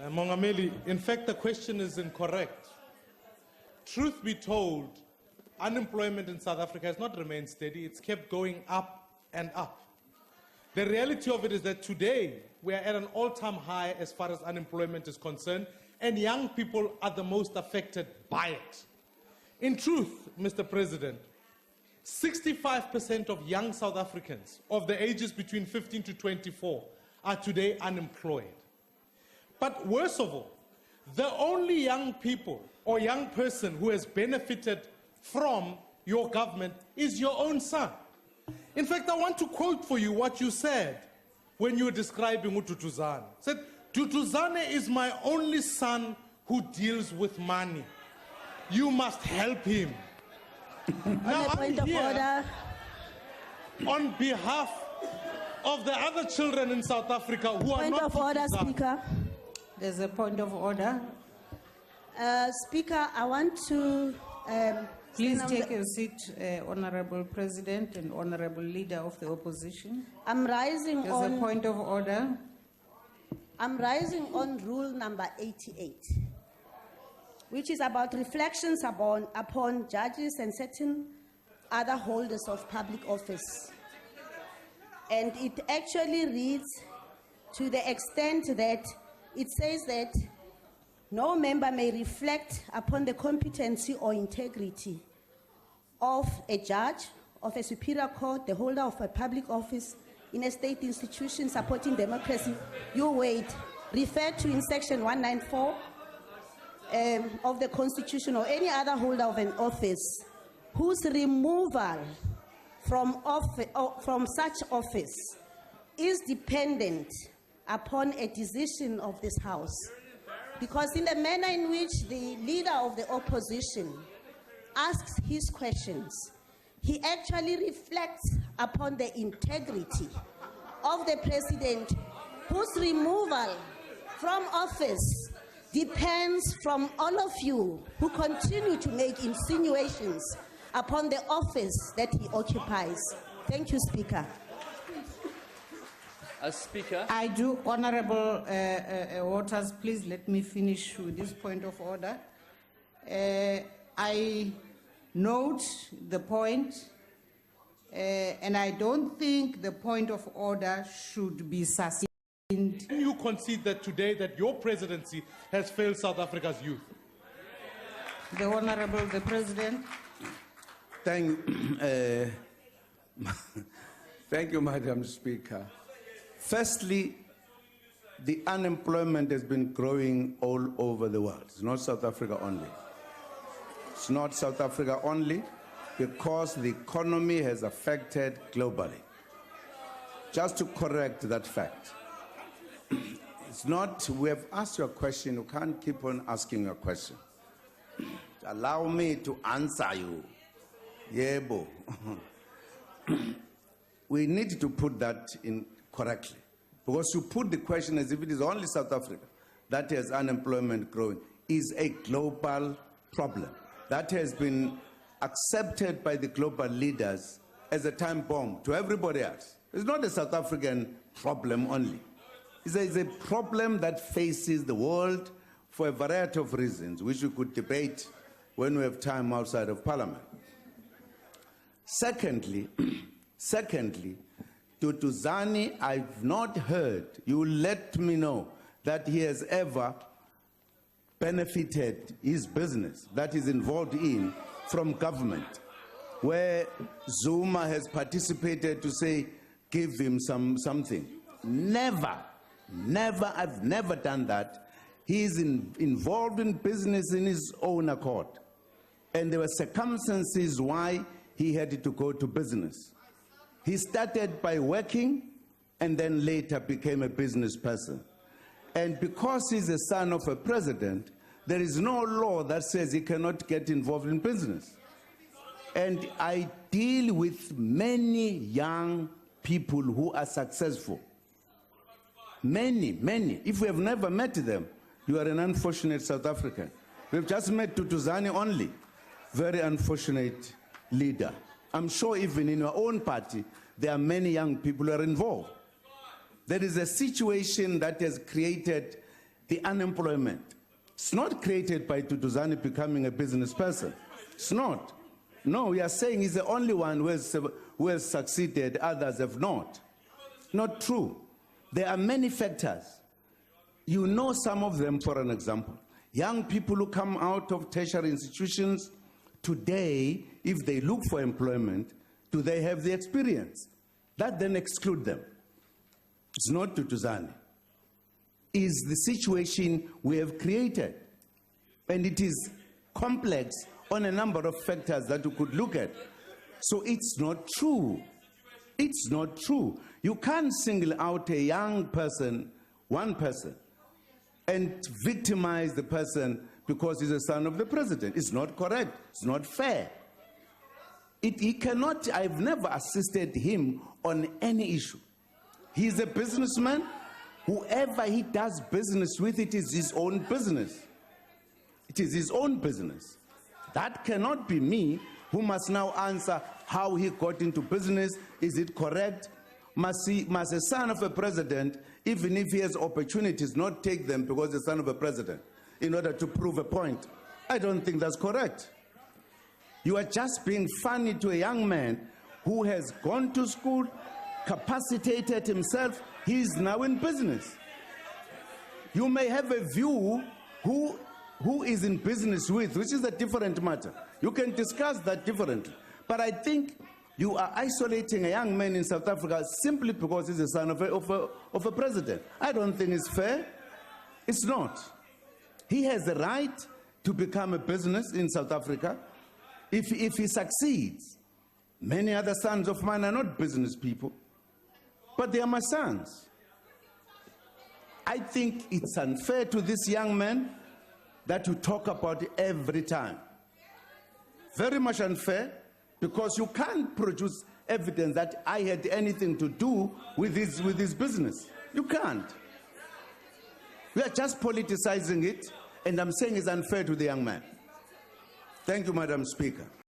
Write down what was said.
Mongameli, in fact, the question is incorrect. Truth be told, unemployment in South Africa has not remained steady. It's kept going up and up. The reality of it is that today we are at an all-time high as far as unemployment is concerned, and young people are the most affected by it. In truth, Mr. President, 65% of young South Africans of the ages between 15 to 24 are today unemployed. But worse of all, the only young people or young person who has benefited from your government is your own son. In fact, I want to quote for you what you said when you were describing Duduzane. You said, Duduzane is my only son who deals with money. You must help him. Now, I'm here on behalf of the other children in South Africa who are not Point of order, Speaker. There's a point of order. Speaker, I want to... Please take your seat, Honorable President and Honorable Leader of the Opposition. I'm rising There's on... a point of order. I'm rising on rule number 88, which is about reflections upon judges and certain other holders of public office. And it actually reads to the extent that it says that no member may reflect upon the competency or integrity of a judge, of a superior court, the holder of a public office in a state institution supporting democracy. You wait. Referred to in section 194 of the Constitution, or any other holder of an office whose removal from such office is dependent upon a decision of this House. Because in the manner in which the leader of the opposition asks his questions, he actually reflects upon the integrity of the president, whose removal from office depends from all of you who continue to make insinuations upon the office that he occupies. Thank you, Speaker. Speaker. I do, Honorable Waters, please let me finish with this point of order. I note the point, and I don't think the point of order should be sustained. Can you concede that today that your presidency has failed South Africa's youth? The Honorable, the President. Thank you, Madam Speaker. Firstly, the unemployment has been growing all over the world. It's not South Africa only. It's not South Africa only because the economy has affected globally. Just to correct that fact. It's not, we have asked you a question, you can't keep on asking a question. Allow me to answer you. Yebo. We need to put that in correctly. Because you put the question as if it is only South Africa that has unemployment growing. Is a global problem that has been accepted by the global leaders as a time bomb to everybody else. It's not a South African problem only. It's a problem that faces the world for a variety of reasons, which we could debate when we have time outside of Parliament. Secondly, Duduzane, I've not heard, you let me know, that he has ever benefited his business that is involved in from government, where Zuma has participated to say, give him something. Never, I've never done that. He is involved in business in his own accord. And there were circumstances why he had to go to business. He started by working and then later became a business person. And because he's the son of a president, there is no law that says he cannot get involved in business. And I deal with many young people who are successful. Many. If we have never met them, you are an unfortunate South African. We've just met Duduzane only. Very unfortunate leader. I'm sure even in your own party, there are many young people who are involved. There is a situation that has created the unemployment. It's not created by Duduzane becoming a business person. It's not. No, we are saying he's the only one who has succeeded, others have not. Not true. There are many factors. You know some of them, for an example. Young people who come out of tertiary institutions today, if they look for employment, do they have the experience? That then exclude them. It's not Duduzane. It's the situation we have created. And it is complex on a number of factors that you could look at. So it's not true. It's not true. You can't single out a young person, one person, and victimize the person because he's a son of the president. It's not correct. It's not fair. He cannot, I've never assisted him on any issue. He's a businessman. Whoever he does business with, it is his own business. It is his own business. That cannot be me who must now answer how he got into business. Is it correct? Must a son of a president, even if he has opportunities, not take them because he's the son of a president in order to prove a point? I don't think that's correct. You are just being funny to a young man who has gone to school, capacitated himself. He's now in business. You may have a view who is in business with, which is a different matter. You can discuss that differently. But I think you are isolating a young man in South Africa simply because he's the son of a president. I don't think it's fair. It's not. He has the right to become a business in South Africa if he succeeds. Many other sons of mine are not business people, but they are my sons. I think it's unfair to this young man that you talk about it every time. Very much unfair, because you can't produce evidence that I had anything to do with his business. You can't. We are just politicizing it, and I'm saying it's unfair to the young man. Thank you, Madam Speaker.